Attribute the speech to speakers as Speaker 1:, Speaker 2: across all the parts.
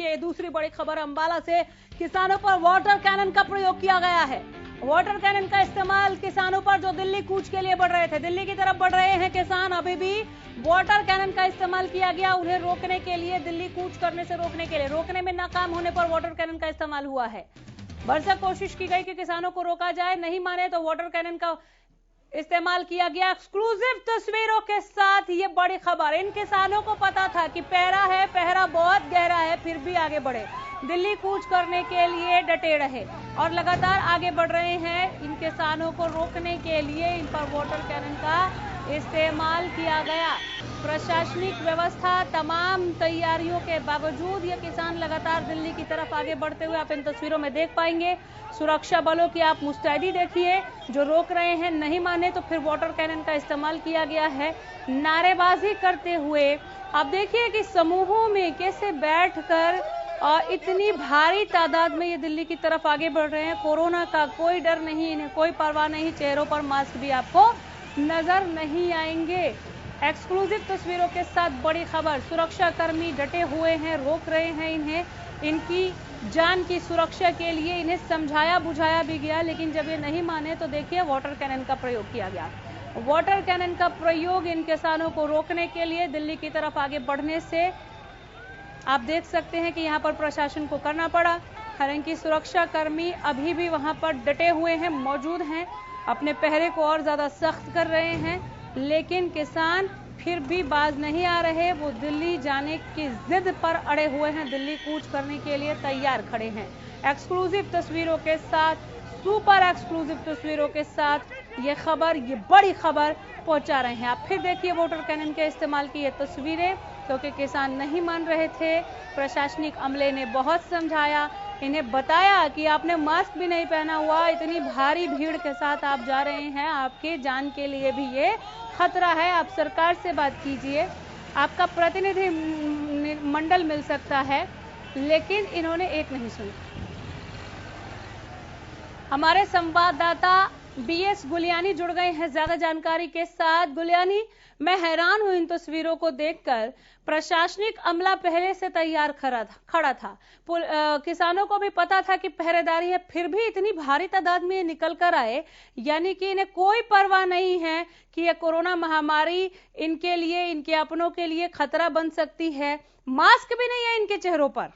Speaker 1: देखिए दूसरी बड़ी खबर अंबाला से, किसानों पर वाटर कैनन का प्रयोग किया गया है। वाटर कैनन का इस्तेमाल किसानों पर जो दिल्ली कूच के लिए बढ़ रहे थे, दिल्ली की तरफ बढ़ रहे हैं किसान, अभी भी वाटर कैनन का इस्तेमाल किया गया उन्हें रोकने के लिए, दिल्ली कूच करने से रोकने के लिए। रोकने में नाकाम होने पर वाटर कैनन का इस्तेमाल हुआ है। भरसक कोशिश की गई कि किसानों को रोका जाए, नहीं माने तो वाटर कैनन का इस्तेमाल किया गया। एक्सक्लूसिव तस्वीरों के साथ ये बड़ी खबर। इन किसानों को पता था कि पहरा बहुत गहरा है, फिर भी आगे बढ़े, दिल्ली कूच करने के लिए डटे रहे और लगातार आगे बढ़ रहे हैं। इन किसानों को रोकने के लिए इन पर वाटर कैनन का इस्तेमाल किया गया। प्रशासनिक व्यवस्था, तमाम तैयारियों के बावजूद ये किसान लगातार दिल्ली की तरफ आगे बढ़ते हुए आप इन तस्वीरों में देख पाएंगे। सुरक्षा बलों की आप मुस्तैदी देखिए, जो रोक रहे हैं, नहीं माने तो फिर वाटर कैनन का इस्तेमाल किया गया है। नारेबाजी करते हुए आप देखिए कि समूहों में कैसे बैठकर और इतनी भारी तादाद में ये दिल्ली की तरफ आगे बढ़ रहे हैं। कोरोना का कोई डर नहीं, इन्हें कोई परवाह नहीं, चेहरों पर मास्क भी आपको नजर नहीं आएंगे। एक्सक्लूसिव तस्वीरों के साथ बड़ी खबर, सुरक्षा कर्मी डटे हुए हैं, रोक रहे हैं इन्हें, इनकी जान की सुरक्षा के लिए इन्हें समझाया बुझाया भी गया, लेकिन जब ये नहीं माने तो देखिए वाटर कैनन का प्रयोग किया गया। वाटर कैनन का प्रयोग इन किसानों को रोकने के लिए दिल्ली की तरफ आगे बढ़ने से आप देख सकते हैं कि यहाँ पर प्रशासन को करना पड़ा। हालांकि सुरक्षा कर्मी अभी भी वहां पर डटे हुए हैं, मौजूद हैं, अपने पहरे को और ज्यादा सख्त कर रहे हैं, लेकिन किसान फिर भी बाज नहीं आ रहे। वो दिल्ली जाने की जिद पर अड़े हुए हैं, दिल्ली कूच करने के लिए तैयार खड़े हैं। एक्सक्लूसिव तस्वीरों के साथ, सुपर एक्सक्लूसिव तस्वीरों के साथ ये खबर, ये बड़ी खबर पहुंचा रहे हैं। आप फिर देखिए वाटर कैनन के इस्तेमाल की ये तस्वीरें, क्योंकि किसान नहीं मान रहे थे। प्रशासनिक अमले ने बहुत समझाया, इन्हें बताया कि आपने मास्क भी नहीं पहना हुआ, इतनी भारी भीड़ के साथ आप जा रहे हैं, आपके जान के लिए भी ये खतरा है, आप सरकार से बात कीजिए, आपका प्रतिनिधि मंडल मिल सकता है। लेकिन इन्होंने एक नहीं सुनी। हमारे संवाददाता बीएस गुलियानी जुड़ गए हैं ज्यादा जानकारी के साथ। गुलियानी, मैं हैरान हूं इन तस्वीरों को देखकर। प्रशासनिक अमला पहले से तैयार खड़ा था, किसानों को भी पता था कि पहरेदारी है, फिर भी इतनी भारी तादाद में निकल कर आए, यानी कि इन्हें कोई परवाह नहीं है कि यह कोरोना महामारी इनके लिए, इनके अपनों के लिए खतरा बन सकती है। मास्क भी नहीं है इनके चेहरों पर।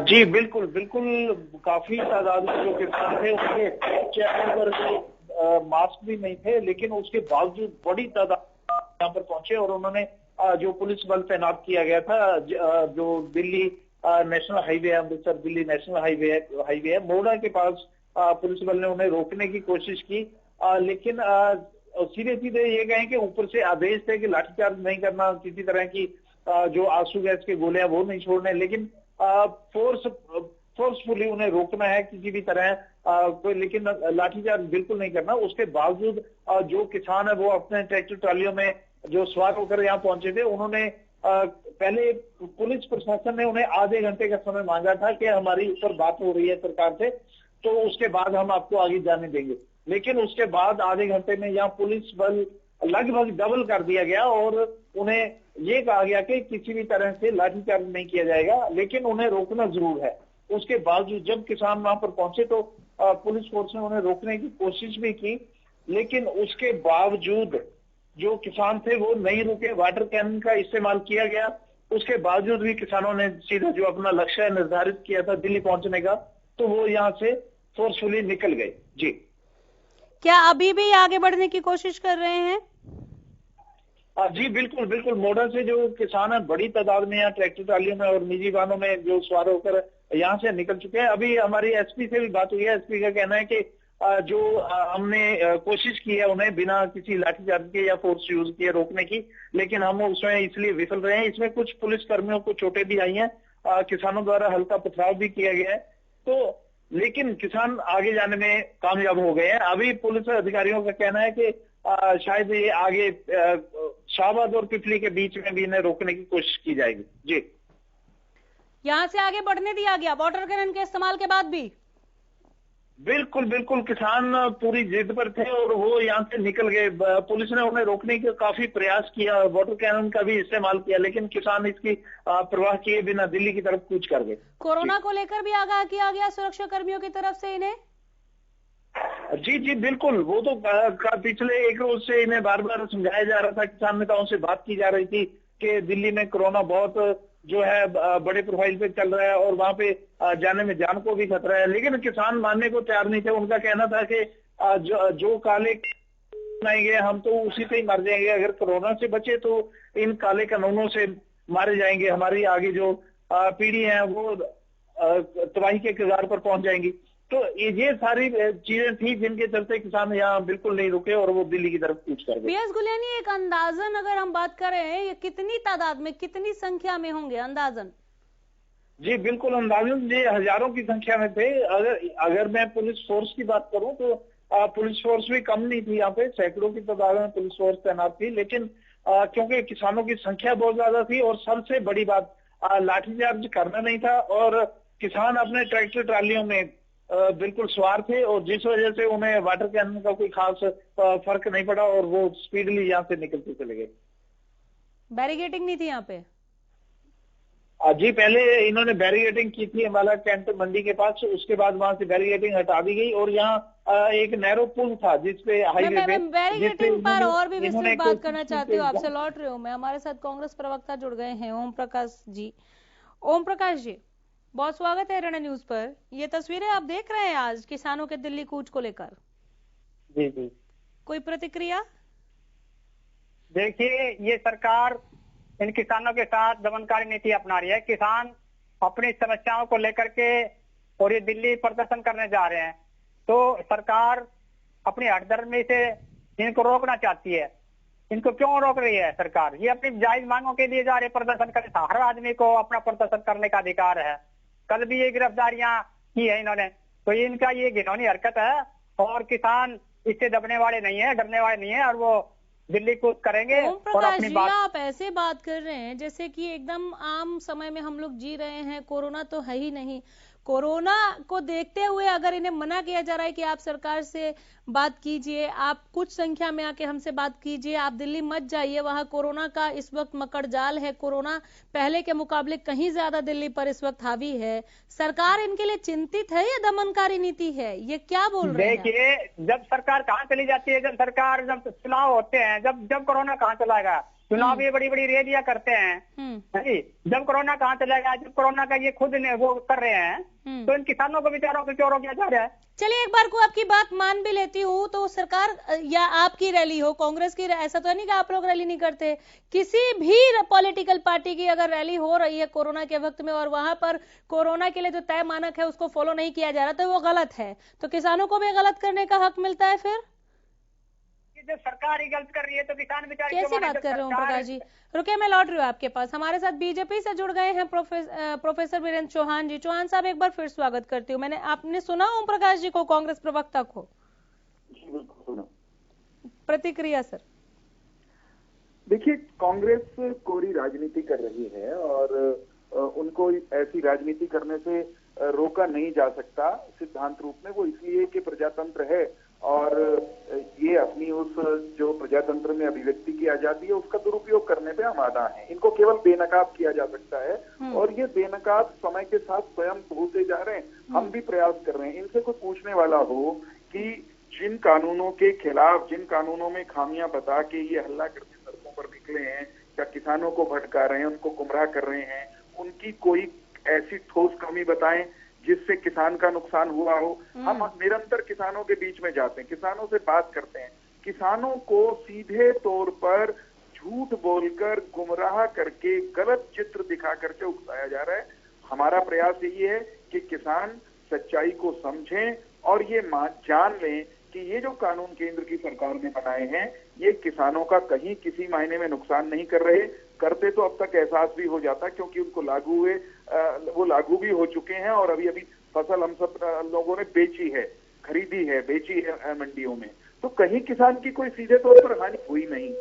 Speaker 2: जी बिल्कुल बिल्कुल, काफी तादाद में जो किसान थे उनके चेहरों पर मास्क भी नहीं थे, लेकिन उसके बावजूद बड़ी तादाद यहाँ पर पहुंचे और उन्होंने जो पुलिस बल तैनात किया गया था, जो दिल्ली नेशनल हाईवे है, अमृतसर दिल्ली नेशनल हाईवे है, मोड़ा के पास पुलिस बल ने उन्हें रोकने की कोशिश की, लेकिन सीधे सीधे ये कहें कि ऊपर से आदेश थे कि लाठीचार्ज नहीं करना, किसी तरह की जो आंसू गैस के गोलियां वो नहीं छोड़ने, लेकिन फोर्सफुली उन्हें रोकना है किसी भी तरह, लेकिन लाठीचार्ज बिल्कुल नहीं करना। उसके बावजूद जो किसान है वो अपने ट्रैक्टर ट्रालियों में जो सवार होकर यहाँ पहुंचे थे, उन्होंने पहले पुलिस प्रशासन ने उन्हें आधे घंटे का समय मांगा था कि हमारी ऊपर बात हो रही है सरकार से, तो उसके बाद हम आपको आगे जाने देंगे, लेकिन उसके बाद आधे घंटे में यहाँ पुलिस बल लगभग डबल कर दिया गया और उन्हें ये कहा गया कि किसी भी तरह से लाठीचार्ज नहीं किया जाएगा, लेकिन उन्हें रोकना जरूर है। उसके बावजूद जब किसान वहां पर पहुंचे तो पुलिस फोर्स ने उन्हें रोकने की कोशिश भी की, लेकिन उसके बावजूद जो किसान थे वो नहीं रुके, वाटर कैनन का इस्तेमाल किया गया। उसके बावजूद भी किसानों ने सीधा जो अपना लक्ष्य निर्धारित किया था दिल्ली पहुंचने का, तो वो यहाँ से फोर्सफुली निकल गए। जी,
Speaker 1: क्या अभी भी आगे बढ़ने की कोशिश कर रहे हैं?
Speaker 2: जी बिल्कुल बिल्कुल, मोड़ा से जो किसान है बड़ी तादाद में यहाँ ट्रैक्टर ट्रालियों में और निजी वाहनों में जो सवार होकर यहाँ से निकल चुके हैं। अभी हमारी एसपी से भी बात हुई है, एसपी का कहना है कि जो हमने कोशिश की है उन्हें बिना किसी लाठीचार्ज के या फोर्स यूज किए रोकने की, लेकिन हम उसमें इसलिए विफल रहे हैं। इसमें कुछ पुलिस कर्मियों को चोटें भी आई हैं, किसानों द्वारा हल्का पथराव भी किया गया है, तो लेकिन किसान आगे जाने में कामयाब हो गए हैं। अभी पुलिस अधिकारियों का कहना है कि शायद ये आगे शाहबाद और पिपली के बीच में भी इन्हें रोकने की कोशिश की जाएगी। जी,
Speaker 1: यहां से आगे बढ़ने दिया गया वाटर कैनन के इस्तेमाल के बाद भी?
Speaker 2: बिल्कुल बिल्कुल, किसान पूरी जिद पर थे और वो यहाँ से निकल गए। पुलिस ने उन्हें रोकने का काफी प्रयास किया, वाटर कैनन का भी इस्तेमाल किया, लेकिन किसान इसकी परवाह किए बिना दिल्ली की तरफ कूच कर गए।
Speaker 1: कोरोना को लेकर भी आगाह किया गया सुरक्षा कर्मियों की तरफ से इन्हें।
Speaker 2: जी जी बिल्कुल, वो तो पिछले एक रोज से इन्हें बार बार समझाया जा रहा था, किसान नेताओं से बात की जा रही थी कि दिल्ली में कोरोना बहुत जो है बड़े प्रोफाइल पे चल रहा है और वहां पे जाने में जान को भी खतरा है, लेकिन किसान मानने को तैयार नहीं थे। उनका कहना था कि जो काले आएंगे हम तो उसी पे ही मर जाएंगे, अगर कोरोना से बचे तो इन काले कानूनों से मारे जाएंगे, हमारी आगे जो पीढ़ी है वो तबाही के कगार पर पहुंच जाएंगी। तो ये सारी चीजें थी जिनके चलते किसान यहाँ बिल्कुल नहीं रुके और वो दिल्ली की तरफ कूच कर गए।
Speaker 1: पीएस गुलियानी, एक अंदाजन अगर हम बात करें, ये कितनी तादाद में, कितनी संख्या में होंगे अंदाजन?
Speaker 2: जी बिल्कुल, अंदाजन ये हजारों की संख्या में थे। अगर मैं पुलिस फोर्स की बात करूं तो पुलिस फोर्स भी कम नहीं थी, यहाँ पे सैकड़ों की तादाद में पुलिस फोर्स तैनात थी, लेकिन क्योंकि किसानों की संख्या बहुत ज्यादा थी और सबसे बड़ी बात लाठीचार्ज करना नहीं था और किसान अपने ट्रैक्टर ट्रालियों में बिल्कुल सवार थे और जिस वजह से उन्हें वाटर कैनन का कोई खास फर्क नहीं पड़ा और वो स्पीडली यहाँ से निकलते चले गए।
Speaker 1: बैरिगेटिंग नहीं थी यहाँ पे?
Speaker 2: जी पहले इन्होंने बैरिगेटिंग की थी अम्बाला कैंट मंडी के पास, उसके बाद वहां से बैरिगेटिंग हटा दी गई और यहाँ एक नैरो पुल था जिसपे हाईवे पे
Speaker 1: बैरिगेटिंग पर और भी विस्तृत बात करना चाहती हूँ आपसे, लौट रही हूँ मैं। हमारे साथ कांग्रेस प्रवक्ता जुड़ गए हैं, ओम प्रकाश जी। ओम प्रकाश जी, बहुत स्वागत है हरियाणा न्यूज पर। ये तस्वीरें आप देख रहे हैं आज किसानों के दिल्ली कूच को लेकर।
Speaker 3: जी जी,
Speaker 1: कोई प्रतिक्रिया?
Speaker 3: देखिए, ये सरकार इन किसानों के साथ दमनकारी नीति अपना रही है। किसान अपनी समस्याओं को लेकर के और ये दिल्ली प्रदर्शन करने जा रहे हैं, तो सरकार अपनी हठधर्मी से इनको रोकना चाहती है। इनको क्यों रोक रही है सरकार? ये अपनी जायज मांगों के लिए जा रहे प्रदर्शन करने। हर आदमी को अपना प्रदर्शन करने का अधिकार है। कल भी ये गिरफ्तारियां की है इन्होंने, तो इनका ये घिनौनी हरकत है और किसान इससे दबने वाले नहीं है, डरने वाले नहीं है और वो दिल्ली कूच करेंगे।
Speaker 1: ओम प्रकाश जी, आप ऐसे बात कर रहे हैं जैसे कि एकदम आम समय में हम लोग जी रहे हैं, कोरोना तो है ही नहीं। कोरोना को देखते हुए अगर इन्हें मना किया जा रहा है कि आप सरकार से बात कीजिए, आप कुछ संख्या में आके हमसे बात कीजिए, आप दिल्ली मत जाइए, वहां कोरोना का इस वक्त मकड़ जाल है, कोरोना पहले के मुकाबले कहीं ज्यादा दिल्ली पर इस वक्त हावी है, सरकार इनके लिए चिंतित है या दमनकारी नीति है? ये क्या बोल रहे हैं?
Speaker 3: देखिए, जब सरकार कहाँ चली जाती है, जब चुनाव होते हैं, जब कोरोना कहाँ चला गया, चुनाव ये बड़ी बड़ी रैलियां करते हैं। जब कोरोना कहाँ चला गया, जब कोरोना का ये खुद वो कर रहे हैं, तो इन किसानों को बेचारों को क्यों रोका जा रहा है?
Speaker 1: चलिए, एक बार को आपकी बात मान भी लेती हूँ, तो सरकार या आपकी रैली हो, कांग्रेस की, ऐसा तो नहीं कि आप लोग रैली नहीं करते, किसी भी पॉलिटिकल पार्टी की अगर रैली हो रही है कोरोना के वक्त में और वहां पर कोरोना के लिए जो तय मानक है उसको फॉलो नहीं किया जा रहा, तो वो गलत है। तो किसानों को भी गलत करने का हक मिलता है फिर?
Speaker 3: जब सरकार ही गलत कर रही है तो किसान बेचारे
Speaker 1: कैसी बात कर रहे हो प्रकाश जी? रुके, मैं लौट रही हूँ आपके पास। हमारे साथ बीजेपी से जुड़ गए हैं प्रोफेसर वीरेंद्र चौहान जी। चौहान साहब, एक बार फिर स्वागत करती हूँ। आपने सुना ओम प्रकाश जी को, कांग्रेस प्रवक्ता को? प्रतिक्रिया सर।
Speaker 4: देखिए, कांग्रेस कोरी राजनीति कर रही है और उनको ऐसी राजनीति करने से रोका नहीं जा सकता सिद्धांत रूप में। वो इसलिए कि प्रजातंत्र है और ये अपनी उस जो प्रजातंत्र में अभिव्यक्ति की आजादी है उसका दुरुपयोग करने पे आमादा है। इनको केवल बेनकाब किया जा सकता है और ये बेनकाब समय के साथ स्वयं होते जा रहे हैं। हम भी प्रयास कर रहे हैं। इनसे कोई पूछने वाला हो कि जिन कानूनों के खिलाफ, जिन कानूनों में खामियां बता के ये हल्ला करके सड़कों पर निकले हैं या किसानों को भटका रहे हैं, उनको गुमराह कर रहे हैं, उनकी कोई ऐसी ठोस कमी बताएं जिससे किसान का नुकसान हुआ हो। हम निरंतर किसानों के बीच में जाते हैं, किसानों से बात करते हैं, किसानों को सीधे तौर पर झूठ बोलकर, गुमराह करके, गलत चित्र दिखा करके उकसाया जा रहा है। हमारा प्रयास यही है कि किसान सच्चाई को समझें और ये जान लें कि ये जो कानून केंद्र की सरकार ने बनाए हैं ये किसानों का कहीं किसी मायने में नुकसान नहीं कर रहे। करते तो अब तक एहसास भी हो जाता क्योंकि उनको लागू हुए, वो लागू भी हो चुके हैं और अभी फसल हम सब लोगों ने बेची है, खरीदी है, बेची है मंडियों में। तो कहीं किसान की कोई सीधे तौर पर हानि हुई नहीं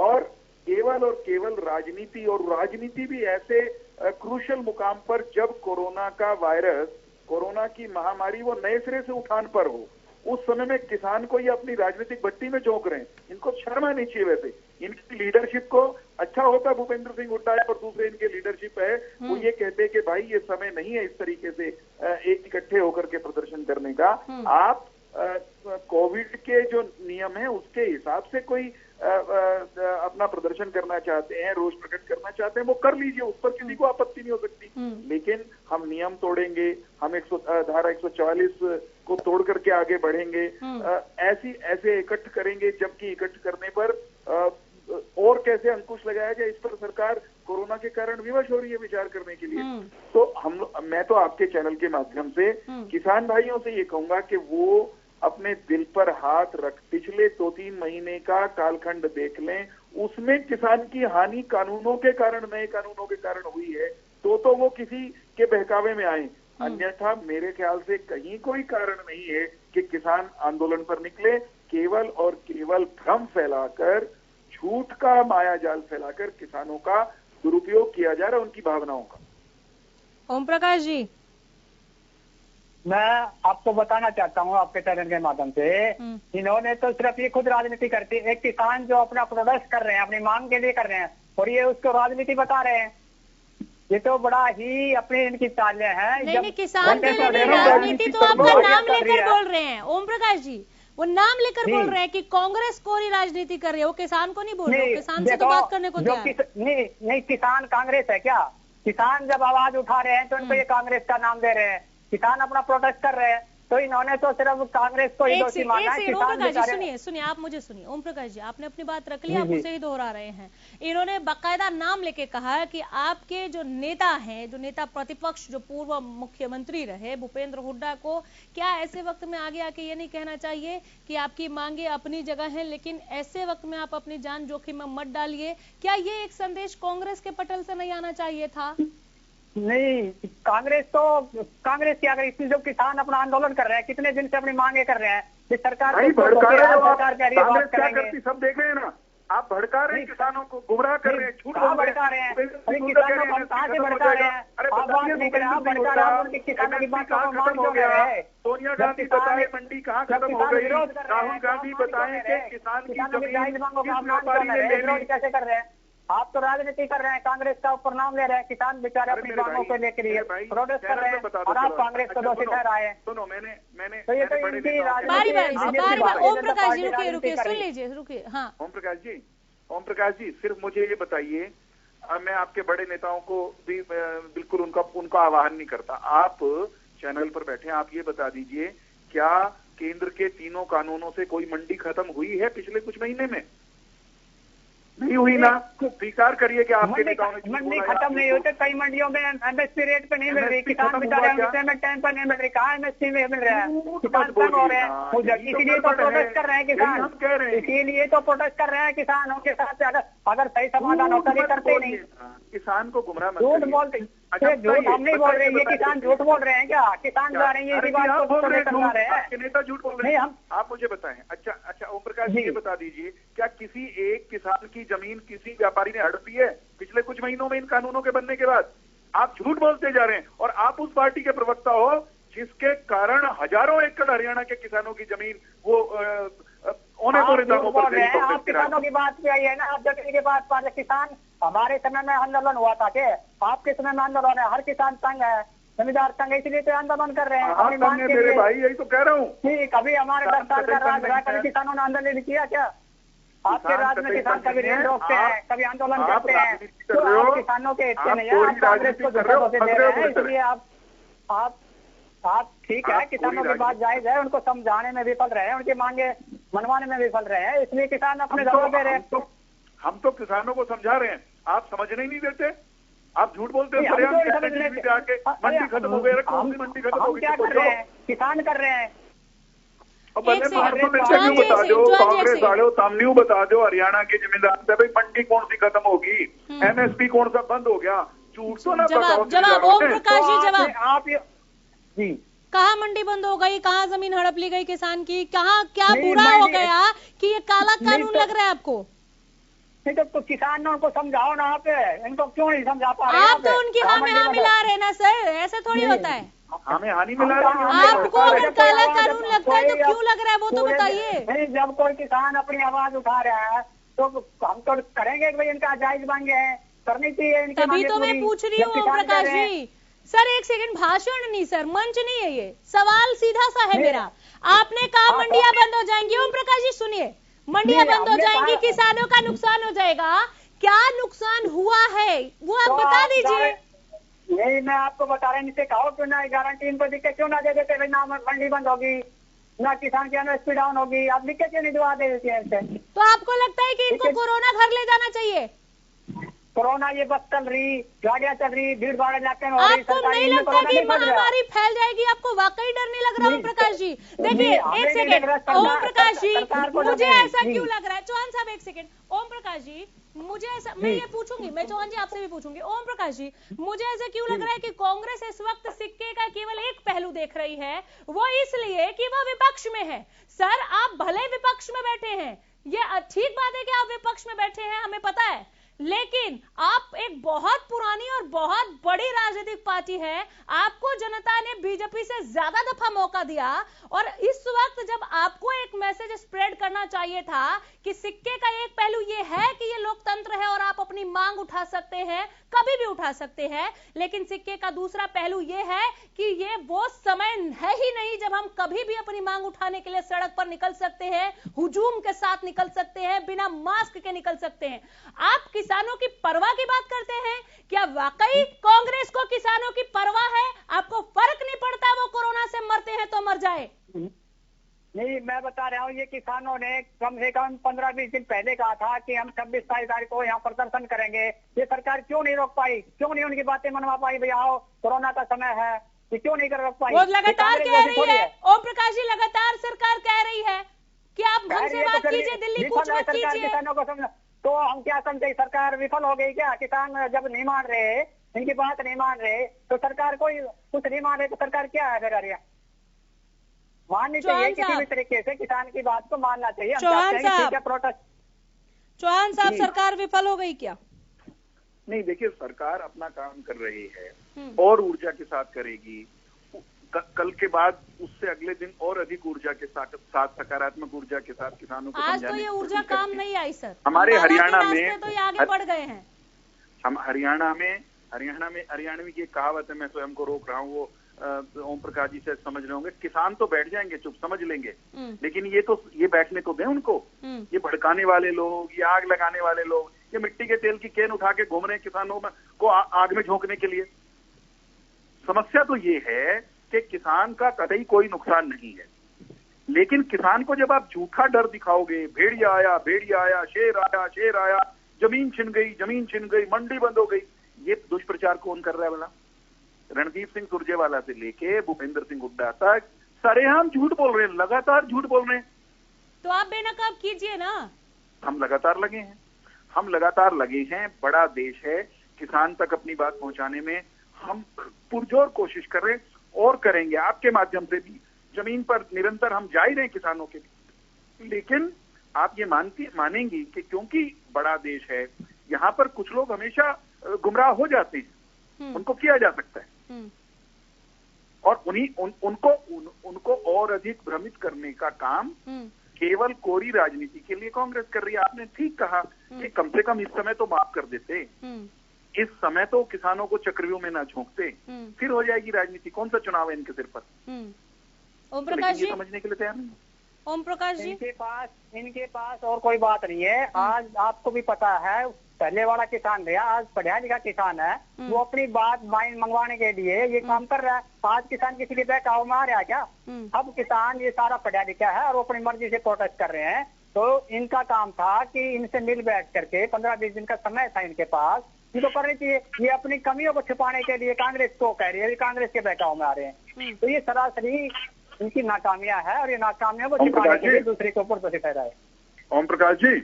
Speaker 4: और केवल राजनीति, और राजनीति भी ऐसे क्रूशल मुकाम पर जब कोरोना का वायरस कोरोना की महामारी वो नए सिरे से उठान पर हो, उस समय में किसान को ये अपनी राजनीतिक भट्टी में झोंक रहे हैं। इनको शर्म आनी चाहिए। वैसे इनकी लीडरशिप को अच्छा होता भूपेंद्र सिंह हुड्डा है और दूसरे इनके लीडरशिप है वो ये कहते हैं कि भाई ये समय नहीं है इस तरीके से एक इकट्ठे होकर के प्रदर्शन करने का। आप कोविड के जो नियम है उसके हिसाब से कोई अपना प्रदर्शन करना चाहते हैं, रोष प्रकट करना चाहते हैं, वो कर लीजिए, उस पर किसी को आपत्ति नहीं हो सकती। लेकिन हम नियम तोड़ेंगे, हम धारा 144 को तोड़ करके आगे बढ़ेंगे, ऐसे इकट्ठ करेंगे, जबकि इकट्ठ करने पर और कैसे अंकुश लगाया जाए इस पर सरकार कोरोना के कारण विवश हो रही है विचार करने के लिए। तो मैं तो आपके चैनल के माध्यम से किसान भाइयों से ये कहूंगा कि वो अपने दिल पर हाथ रख पिछले 2-3 महीने का कालखंड देख लें, उसमें किसान की हानि कानूनों के कारण, नए कानूनों के कारण हुई है, तो वो किसी के बहकावे में आए। अन्यथा मेरे ख्याल से कहीं कोई कारण नहीं है कि किसान आंदोलन पर निकले। केवल और केवल भ्रम फैलाकर, झूठ का माया जाल फैलाकर किसानों का दुरुपयोग किया जा रहा है, उनकी भावनाओं का।
Speaker 1: ओम प्रकाश जी,
Speaker 3: मैं आपको बताना चाहता हूँ आपके चैनल के माध्यम से, इन्होंने तो सिर्फ ये खुद राजनीति करती है। एक किसान जो अपना प्रोटेस्ट कर रहे हैं, अपनी मांग के लिए कर रहे हैं, और ये उसको राजनीति बता रहे हैं। ये तो बड़ा ही अपनी इनकी चालें हैं।
Speaker 1: नहीं, किसान के लिए राजनीति तो आपका नाम लेकर बोल रहे हैं ओम प्रकाश जी, वो नाम लेकर बोल रहे हैं कि कांग्रेस कोरी राजनीति कर रही है, वो किसान को नहीं बोल रहे, किसान से तो बात करने को तैयार
Speaker 3: नहीं, किसान कांग्रेस है क्या? किसान जब आवाज उठा रहे हैं तो इनको ये कांग्रेस का नाम दे रहे हैं। किसान अपना प्रोटेस्ट कर रहे हैं तो इन्होंने तो सिर्फ कांग्रेस को ही दोषी माना है।
Speaker 1: सुनिए आप मुझे सुनिए ओम प्रकाश जी, आपने अपनी बात रख ली, आप उसे ही दोहरा रहे हैं। इन्होंने बाकायदा नाम लेके कहा है कि आपके जो नेता हैं, जो नेता प्रतिपक्ष, जो पूर्व मुख्यमंत्री रहे भूपेंद्र हुड्डा को, क्या ऐसे वक्त में आगे आके ये नहीं कहना चाहिए कि आपकी मांगे अपनी जगह है, लेकिन ऐसे वक्त में आप अपनी जान जोखिम में मत डालिए? क्या ये एक संदेश कांग्रेस के पटल से नहीं आना चाहिए था?
Speaker 3: नहीं, कांग्रेस क्या करे? इसमें जो किसान अपना आंदोलन कर रहे हैं, कितने दिन से अपनी मांगे कर रहे हैं, सरकार
Speaker 4: क्या करती सब देख रहे हैं ना। आप भड़का रहे हैं किसानों को, गुमराह कर रहे हैं, झूठ
Speaker 3: भड़का रहे हैं, किसानों को कहाँ से भड़का रहे हैं? आप बात नहीं कर रहे, आप भड़का रहे हैं, किसानों की बात को मान क्यों रहे हैं?
Speaker 4: सोनिया गांधी बताए मंडी कहाँ खत्म हो गई, राहुल गांधी बताए कि किसान की जमीन व्यापारी ने ले ली।
Speaker 3: कैसे कर रहे हैं? आप तो राजनीति कर रहे हैं, कांग्रेस का ऊपर नाम ले रहे हैं। किसान बेचारे अपनी मांगों को लेकर प्रोटेस्ट कर रहे हैं और आप कांग्रेस को दोषी ठहरा रहे हैं।
Speaker 4: सुनो, मैंने
Speaker 3: तो ये तो इनकी
Speaker 1: ओम प्रकाश जी रुकिए, सुन लीजिए, रुकिए। हाँ
Speaker 4: ओम प्रकाश जी सिर्फ मुझे ये बताइए, मैं आपके बड़े नेताओं को भी बिल्कुल उनका आह्वान नहीं करता। आप चैनल पर बैठे, आप ये बता दीजिए, क्या केंद्र के तीनों कानूनों से कोई मंडी खत्म हुई है पिछले कुछ महीने में? नहीं हुई ना। स्वीकार करिए कि आपके नेताओं ने
Speaker 3: मंडी खत्म नहीं होते, कई मंडियों में एमएसपी रेट पे नहीं मिल रही, किसान बेचारे टाइम पर नहीं मिल रही, कहाँ एमएसपी में मिल रहा है? किसान तंग हो रहे हैं, इसीलिए तो प्रोटेस्ट कर रहे हैं किसान, इसीलिए तो प्रोटेस्ट कर रहे हैं किसानों के साथ। अगर सही समाधान होता नहीं, करते नहीं।
Speaker 4: किसान को गुमराह मत
Speaker 3: झूठ बोलते, झूठ हम नहीं बोल रहे, ये किसान झूठ बोल रहे हैं क्या? किसान जा रहे हैं, इसी बात को बोल रहे हैं,
Speaker 4: नेता झूठ बोल रहे हैं। आप मुझे बताएं। अच्छा ओम प्रकाश जी ये बता दीजिए, क्या किसी एक किसान की जमीन किसी व्यापारी ने हड़पी है पिछले कुछ महीनों में इन कानूनों के बनने के बाद? आप झूठ बोलते जा रहे हैं और आप उस पार्टी के प्रवक्ता हो जिसके कारण हजारों एकड़ हरियाणा के किसानों की जमीन वो औने दामों पर
Speaker 3: आप किसानों की बात पे आई है ना, आप जमीन के बाद किसान हमारे समय में आंदोलन हुआ था क्या? आपके समय में आंदोलन है, हर किसान तंग है, जमींदार तंग है, इसलिए तो आंदोलन कर रहे हैं।
Speaker 4: मेरे भाई यही तो कह रहा हूँ।
Speaker 3: ठीक, अभी हमारे 10 साल का राज रहा, कभी किसानों ने आंदोलन किया क्या? आपके राज्य में किसान कभी रेल रोकते हैं, कभी आंदोलन करते हैं, तो आप किसानों के हिस्से नहीं है, आप कांग्रेस को धोखे दे रहे हैं। इसलिए आप ठीक है, किसानों की बात जायज है, उनको समझाने में विफल रहे हैं, उनकी मांगे मनवाने में विफल रहे हैं, इसलिए किसान अपने जवाब दे रहे हैं।
Speaker 4: हम तो किसानों को समझा रहे हैं, आप समझने नहीं देते, आप झूठ बोलते हैं। मंडी खत्म हो गई, कौन सी मंडी खत्म हो गई?
Speaker 3: क्या कर रहे हैं? किसान कर रहे हैं।
Speaker 4: बता दो, कांग्रेस वाले सामने बता दो, हरियाणा के जमींदार से भाई मंडी कौन सी खत्म होगी, एमएसपी कौन सा बंद हो गया? झूठ तो ना बताओ।
Speaker 1: जवाब ओम प्रकाश जी, जवाब
Speaker 3: आप जी,
Speaker 1: कहाँ मंडी बंद हो गई, कहाँ जमीन हड़प ली गई किसान की, कहाँ क्या बुरा हो गया कि ये काला कानून लग रहा है आपको?
Speaker 3: नहीं तो किसानों को समझाओ ना, आप इनको क्यों नहीं समझा पा रहे?
Speaker 1: आप तो उनकी हाँ में हाँ मिला रहे ना सर, ऐसे थोड़ी होता है।
Speaker 4: हमें हानि मिला रहे हैं।
Speaker 1: आपको अगर काला कानून लगता है तो क्यों लग रहा है वो तो बताइए।
Speaker 3: नहीं, जब कोई किसान अपनी आवाज उठा रहा है तो हम तो करेंगे कि भाई इनका जायज मांगे हैं, करनी चाहिए इनकी।
Speaker 1: तभी तो मैं पूछ रही हूँ ओम प्रकाश जी। सर एक सेकंड, भाषण नहीं सर, मंच नहीं है ये, सवाल सीधा सा है मेरा। आपने कहा मंडियां बंद हो जाएंगी। ओम प्रकाश जी सुनिए, मंडियां बंद हो जाएंगी, किसानों का नुकसान हो जाएगा, क्या नुकसान हुआ है वो आप बता दीजिए।
Speaker 3: यही मैं आपको बता रहा हूँ, इनसे कहो क्यों ना गारंटी इनको दिक्कत क्यों ना दे देते भाई, ना मंडी बंद होगी ना किसान की एमएसपी डाउन होगी, आप दिक्कत क्यों नहीं दिवा दे देते हैं इनसे।
Speaker 1: तो आपको लगता है कि इनको कोरोना घर ले जाना चाहिए?
Speaker 3: कोरोना ये बस चल रही, गाड़ियां चल रही, भीड़ भाड़ इलाके में हो रही,
Speaker 1: आपको नहीं लगता कि महामारी फैल जाएगी? आपको वाकई डर नहीं लग रहा? ओम प्रकाश जी देखिए एक सेकंड, ओम प्रकाश जी मुझे ऐसा क्यों लग रहा है, चौहान साहब एक सेकंड, ओम प्रकाश जी मुझे ऐसा, मैं ये पूछूंगी, मैं चौहान जी आपसे भी पूछूंगी, ओम प्रकाश जी मुझे ऐसा क्यों लग रहा है कि कांग्रेस इस वक्त सिक्के का केवल एक पहलू देख रही है, वो इसलिए कि वह विपक्ष में है। सर आप भले विपक्ष में बैठे हैं, ये ठीक बात है कि आप विपक्ष में बैठे हैं, हमें पता है, लेकिन आप एक बहुत पुरानी और बहुत बड़ी राजनीतिक पार्टी है, आपको जनता ने बीजेपी से ज्यादा दफा मौका दिया, और इस वक्त जब आपको एक मैसेज स्प्रेड करना चाहिए था कि सिक्के का एक पहलू ये है कि ये लोकतंत्र है और आप अपनी मांग उठा सकते हैं, कभी भी उठा सकते हैं, लेकिन सिक्के का दूसरा पहलू ये है कि ये वो समय है ही नहीं जब हम कभी भी अपनी मांग उठाने के लिए सड़क पर निकल सकते हैं, हुजूम के साथ निकल सकते हैं, बिना मास्क के निकल सकते हैं। आप किसानों की परवाह की बात करते हैं, क्या वाकई कांग्रेस को किसानों की परवाह है? आपको फर्क नहीं पड़ता वो कोरोना से मरते हैं तो मर जाए?
Speaker 3: नहीं, मैं बता रहा हूँ, ये किसानों ने कम से कम 15-20 दिन पहले कहा था कि हम 26-27 तारीख को यहाँ प्रदर्शन करेंगे। ये सरकार क्यों नहीं रोक पाई, क्यों नहीं उनकी बातें मनवा पाई, भैया आओ कोरोना का समय है, ये क्यों नहीं कर रोक पाई?
Speaker 1: वो लगातार कह रही है ओम प्रकाश जी, लगातार सरकार कह रही है कि आप हमसे बात कीजिए, दिल्ली कूच मत कीजिए।
Speaker 3: किसानों को समझ, तो हम क्या समझे, सरकार विफल हो गई क्या? किसान जब नहीं मान रहे, इनकी बात नहीं मान रहे, तो सरकार कोई कुछ नहीं मान रहे तो सरकार क्या है फिर? माननी चाहिए किसी भी तरीके से, किसान की बात को मानना चाहिए।
Speaker 1: चौहान साहब
Speaker 3: जी।
Speaker 1: सरकार विफल हो गई क्या?
Speaker 4: नहीं, देखिए सरकार अपना काम कर रही है और ऊर्जा के साथ करेगी। कल के बाद उससे अगले दिन और अधिक ऊर्जा के साथ सकारात्मक ऊर्जा के साथ किसानों को
Speaker 1: आज तो ये ऊर्जा काम नहीं आई सर,
Speaker 4: हमारे हरियाणा में
Speaker 1: तो ये आगे बढ़ गए हैं।
Speaker 4: हम हरियाणवी की एक कहावत है, मैं स्वयं को रोक रहा हूँ, वो ओम प्रकाश जी से समझ रहे होंगे, किसान तो बैठ जाएंगे चुप, समझ लेंगे, लेकिन ये बैठने को दें उनको। ये भड़काने वाले लोग, ये आग लगाने वाले लोग, ये मिट्टी के तेल की केन उठा के घूम रहे हैं किसानों को आग में झोंकने के लिए। समस्या तो ये है कि किसान का कतई कोई नुकसान नहीं है, लेकिन किसान को जब आप झूठा डर दिखाओगे, भेड़िया आया, शेर आया, जमीन छिन गई, मंडी बंद हो गई, ये दुष्प्रचार कौन कर रहा है भला? रणदीप सिंह सुरजेवाला से लेके भूपेंद्र सिंह हुड्डा तक सरेआम झूठ बोल रहे हैं, लगातार झूठ बोल रहे हैं।
Speaker 1: तो आप बेनकाब कीजिए ना।
Speaker 4: हम लगातार लगे हैं, बड़ा देश है, किसान तक अपनी बात पहुंचाने में हम पुरजोर कोशिश कर रहे हैं और करेंगे। आपके माध्यम से भी जमीन पर निरंतर हम जा ही रहे हैं किसानों के लिए, लेकिन आप ये मानेंगी कि क्योंकि बड़ा देश है, यहाँ पर कुछ लोग हमेशा गुमराह हो जाते हैं, उनको किया जा सकता है, और उनको और अधिक भ्रमित करने का काम केवल कोरी राजनीति के लिए कांग्रेस कर रही है। आपने ठीक कहा कि कम से कम इस समय तो माफ कर देते, इस समय तो किसानों को चक्रव्यूह में ना झोंकते, फिर हो जाएगी राजनीति। कौन सा चुनाव है इनके सिर पर?
Speaker 1: ओम प्रकाश जी
Speaker 4: समझने के लिए तैयार नहीं।
Speaker 1: ओम प्रकाश जी
Speaker 3: इनके पास और कोई बात नहीं है। आज आपको भी पता है, पहले वाला किसान रहा, आज पढ़ा लिखा किसान है, वो अपनी बात माइन मंगवाने के लिए ये काम कर रहा है। आज किसान किसी के बहकाव में आ रहा है क्या? अब किसान ये सारा पढ़ा लिखा है और वो अपनी मर्जी से प्रोटेस्ट कर रहे हैं, तो इनका काम था कि इनसे मिल बैठ करके 15-20 दिन का समय था इनके पास, इनको करनी चाहिए। ये अपनी कमियों को छुपाने के लिए कांग्रेस को कह रही है, कांग्रेस के बहकाव में आ रहे हैं, तो ये सरासरी इनकी नाकामियां है और ये नाकामियों को छुपाने के लिए दूसरे के ऊपर दोषी ठहरा है।
Speaker 4: ओम प्रकाश जी,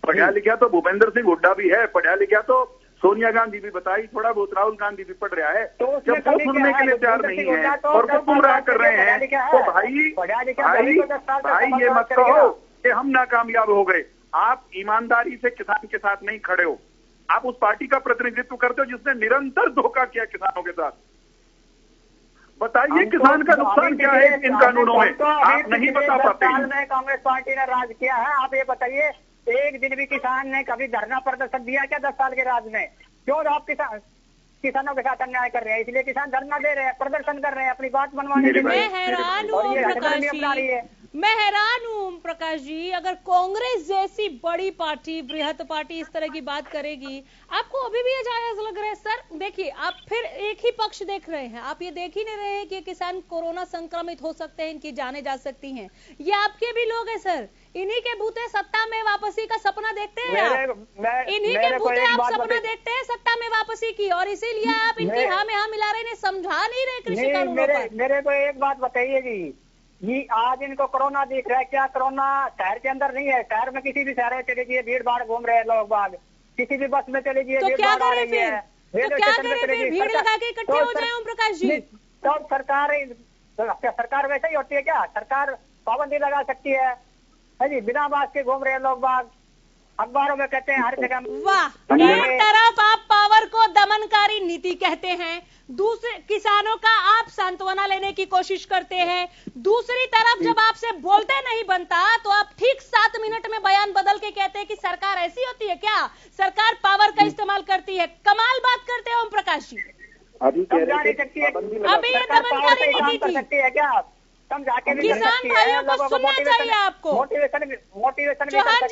Speaker 4: पढ़ा लिखा तो भूपेंद्र सिंह हुड्डा भी है, पढ़ा लिखा तो सोनिया गांधी भी बताई, थोड़ा बहुत राहुल गांधी भी पढ़ रहा है, तो जब वो सुनने के लिए तैयार नहीं है और वो गुमराह कर रहे हैं, तो भाई ये मत कहो कि हम नाकामयाब हो गए। आप ईमानदारी से किसान के साथ नहीं खड़े हो, आप उस पार्टी का प्रतिनिधित्व करते हो जिसने निरंतर धोखा किया किसानों के साथ। बताइए किसान का नुकसान क्या है इन कानूनों में, आप नहीं बता पाते।
Speaker 3: साल में कांग्रेस पार्टी ने राज किया है, आप ये बताइए एक दिन भी किसान ने कभी धरना प्रदर्शन दिया क्या 10 साल के राज में? क्यों आप किसानों के साथ अन्याय कर रहे हैं, इसलिए किसान धरना दे रहे हैं, प्रदर्शन कर रहे हैं अपनी बात मनवाने के लिए।
Speaker 1: मैं हैरान हूँ मैं हैरान हूँ ओम प्रकाश जी, अगर कांग्रेस जैसी बड़ी पार्टी, बृहत पार्टी इस तरह की बात करेगी, आपको अभी भी ये जायज लग रहा है? सर देखिए, आप फिर एक ही पक्ष देख रहे हैं, आप ये देख ही नहीं रहे हैं कि किसान कोरोना संक्रमित हो सकते हैं, इनकी जानें जा सकती हैं। ये आपके भी लोग हैं सर, इन्हीं के बूते सत्ता में वापसी का सपना देखते हैं आप, इन्हीं के बूते आप सपना देखते हैं सत्ता में वापसी की, और इसीलिए आप इनकी हाँ में हाँ मिला रहे हैं, समझा नहीं रहे कृषि कानूनों पर।
Speaker 3: मेरे को एक बात बताइए जी, ये आज इनको कोरोना दिख रहा है, क्या कोरोना शहर के अंदर नहीं है? शहर में किसी भी शहर में चले जाइए, भीड़ भाड़ घूम रहे हैं लोग बाग, किसी भी बस में चले जाइए,
Speaker 1: तो क्या करें
Speaker 3: फिर?
Speaker 1: तो क्या करें फिर? भीड़ लगा के इकट्ठे हो जाए ओम प्रकाश जी?
Speaker 3: तब सरकार वैसे ही होती है क्या? सरकार पाबंदी लगा सकती है जी, बिना मास्क के घूम रहे हैं लोग बाग, अखबारों में कहते हैं हर जगह।
Speaker 1: वाह, एक तरफ आप पावर को दमनकारी नीति कहते हैं, दूसरे किसानों का आप सांत्वना लेने की कोशिश करते हैं, दूसरी तरफ जब आपसे बोलते नहीं बनता तो आप ठीक 7 मिनट में बयान बदल के कहते हैं कि सरकार ऐसी होती है क्या, सरकार पावर का इस्तेमाल करती है। कमाल बात करते हैं ओम प्रकाश जी।
Speaker 4: अभी
Speaker 3: ये
Speaker 1: दमनकारी नीति थी
Speaker 3: है क्या?
Speaker 1: किसान भाइयों को सुनना चाहिए आपको।
Speaker 3: मोटिवेशन
Speaker 1: चौहान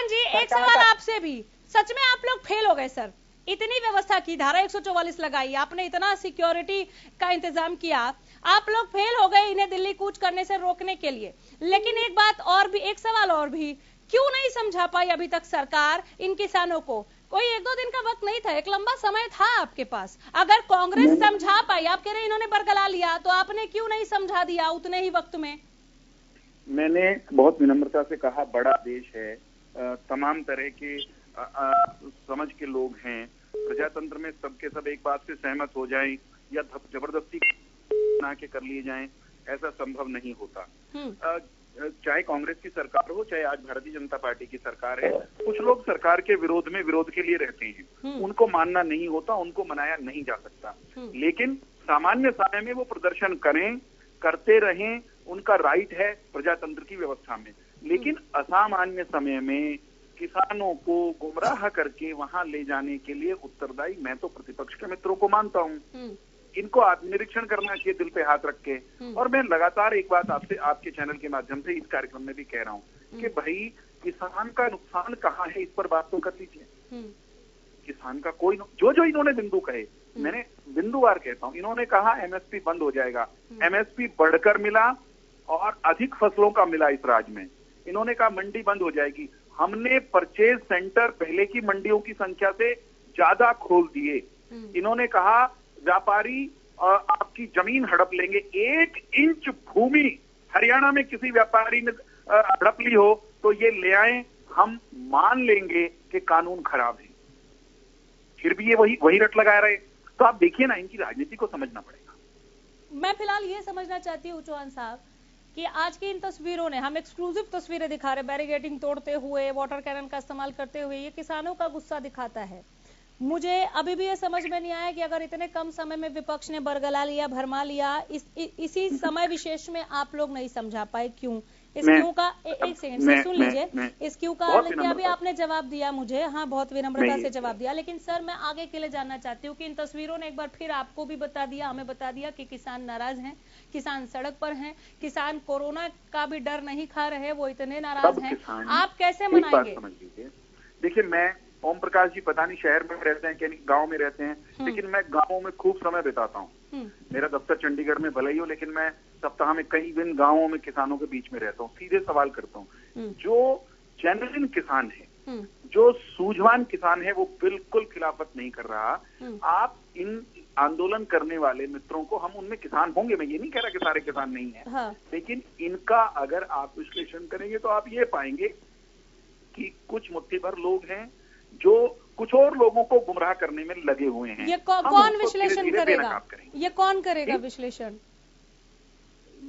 Speaker 1: जी एक सवाल आपसे भी, सच में आप लोग फेल हो गए सर, इतनी व्यवस्था की, धारा 144 लगाई, आपने इतना सिक्योरिटी का इंतजाम किया, आप लोग फेल हो गए इन्हें दिल्ली कूच करने से रोकने के लिए। लेकिन एक बात और भी, एक सवाल और भी, क्यों नहीं समझा पाई अभी तक सरकार इन किसानों को? कोई 1-2 दिन का वक्त नहीं था, एक लंबा समय था आपके पास। अगर कांग्रेस समझा पाई, आप कह रहे इन्होंने बरगला लिया, तो आपने क्यों नहीं समझा दिया उतने ही वक्त में?
Speaker 4: मैंने बहुत विनम्रता से कहा, बड़ा देश है, तमाम तरह के समझ के लोग हैं, प्रजातंत्र में सबके सब एक बात से सहमत हो जाएं या जबरदस्ती बना के कर लिए जाएं, ऐसा संभव नहीं होता। चाहे कांग्रेस की सरकार हो, चाहे आज भारतीय जनता पार्टी की सरकार है, कुछ लोग सरकार के विरोध में विरोध के लिए रहते हैं, उनको मानना नहीं होता, उनको मनाया नहीं जा सकता। लेकिन सामान्य समय में वो प्रदर्शन करें, करते रहें, उनका राइट है प्रजातंत्र की व्यवस्था में। लेकिन असामान्य समय में किसानों को गुमराह करके वहां ले जाने के लिए उत्तरदायी मैं तो प्रतिपक्ष के मित्रों को मानता हूं। इनको आत्मनिरीक्षण करना चाहिए दिल पे हाथ रख के। और मैं लगातार एक बात आपसे, आपके चैनल के माध्यम से, इस कार्यक्रम में भी कह रहा हूं कि भाई किसान का नुकसान कहाँ है, इस पर बात तो कर लीजिए। किसान का कोई जो इन्होंने बिंदु कहे, मैंने बिंदुवार कहता हूं, इन्होंने कहा एमएसपी बंद हो जाएगा, एमएसपी बढ़कर मिला और अधिक फसलों का मिला इस राज्य में। इन्होंने कहा मंडी बंद हो जाएगी, हमने परचेज सेंटर पहले की मंडियों की संख्या से ज्यादा खोल दिए। इन्होंने कहा व्यापारी आपकी जमीन हड़प लेंगे, 1 इंच भूमि हरियाणा में किसी व्यापारी ने हड़प ली हो तो ये ले आए, हम मान लेंगे कि कानून खराब है। फिर भी ये वही रट लगा रहे। तो आप देखिए ना, इनकी राजनीति को समझना पड़ेगा।
Speaker 1: मैं फिलहाल ये समझना चाहती हूँ चौहान साहब कि आज की इन तस्वीरों ने, हम एक्सक्लूसिव तस्वीरें दिखा रहे, बैरिकेडिंग तोड़ते हुए, वाटर कैनन का इस्तेमाल करते हुए, ये किसानों का गुस्सा दिखाता है। मुझे अभी भी ये समझ में नहीं आया कि अगर इतने कम समय में विपक्ष ने बरगला लिया, भरमा लिया, इसी समय विशेष में आप लोग नहीं समझा पाए, क्यों? इस क्यों का एक सेकंड से सुन लीजिए, इस क्यों का हालांकि अभी आपने जवाब दिया मुझे, हाँ बहुत विनम्रता से जवाब दिया, लेकिन सर मैं आगे के लिए जानना चाहती हूँ कि इन तस्वीरों ने एक बार फिर आपको भी बता दिया, हमें बता दिया कि किसान नाराज हैं, किसान सड़क पर हैं, किसान कोरोना का भी डर नहीं खा रहे, वो इतने नाराज हैं, आप कैसे मनाएंगे?
Speaker 4: देखिए, मैं ओम प्रकाश जी पता नहीं शहर में रहते हैं कि गांव में रहते हैं, लेकिन मैं गांवों में खूब समय बिताता हूँ। मेरा दफ्तर चंडीगढ़ में भले ही हो, लेकिन मैं सप्ताह में कई दिन गांवों में किसानों के बीच में रहता हूँ। सीधे सवाल करता हूँ, जो जेन्युइन किसान है, जो सूझवान किसान है, वो बिल्कुल खिलाफत नहीं कर रहा। आप इन आंदोलन करने वाले मित्रों को, हम उनमें किसान होंगे, मैं ये नहीं कह रहा कि सारे किसान नहीं है,
Speaker 1: हाँ।
Speaker 4: लेकिन इनका अगर आप विश्लेषण करेंगे तो आप ये पाएंगे कि कुछ मुट्ठी भर लोग हैं जो कुछ और लोगों को गुमराह करने में लगे हुए हैं।
Speaker 1: ये कौन विश्लेषण करेगा? ये कौन करेगा विश्लेषण?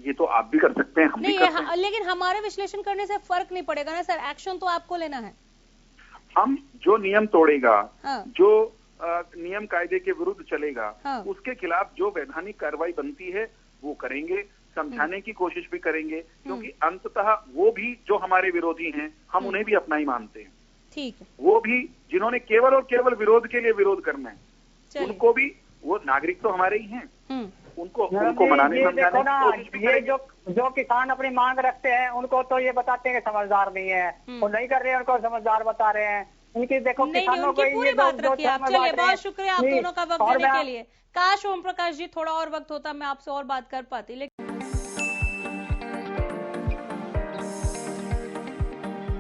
Speaker 4: ये तो आप भी कर सकते हैं, हम
Speaker 1: नहीं,
Speaker 4: भी कर सकते हैं।
Speaker 1: लेकिन हमारे विश्लेषण करने से फर्क नहीं पड़ेगा ना सर, एक्शन तो आपको लेना है।
Speaker 4: हम जो नियम तोड़ेगा,
Speaker 1: हाँ।
Speaker 4: जो नियम कायदे के विरुद्ध चलेगा,
Speaker 1: हाँ।
Speaker 4: उसके खिलाफ जो वैधानिक कार्रवाई बनती है वो करेंगे, समझाने की कोशिश भी करेंगे, क्योंकि अंततः वो भी जो हमारे विरोधी हैं, हम उन्हें भी अपना ही मानते हैं।
Speaker 1: ठीक है,
Speaker 4: वो भी जिन्होंने केवल और केवल विरोध के लिए विरोध करना है,
Speaker 1: चलिए।
Speaker 4: उनको भी, वो नागरिक तो हमारे ही हैं, उनको
Speaker 3: ये
Speaker 4: मनाने
Speaker 3: देखो
Speaker 4: समझाने
Speaker 3: ना,
Speaker 4: की कोशिश भी
Speaker 3: ये
Speaker 4: करेंगे।
Speaker 3: जो किसान अपनी मांग रखते हैं उनको तो ये बताते हैं कि समझदार नहीं है, वो नहीं कर रहे हैं, उनको समझदार बता रहे हैं। इनकी देखो
Speaker 1: नहीं,
Speaker 3: किसानों को
Speaker 1: उनकी पूरी
Speaker 3: ये
Speaker 1: बात रखिए आप। चलिए, बहुत शुक्रिया आप दोनों का वक्त देने के लिए। काश ओम प्रकाश जी थोड़ा और वक्त होता, मैं आपसे और बात कर पाती, लेकिन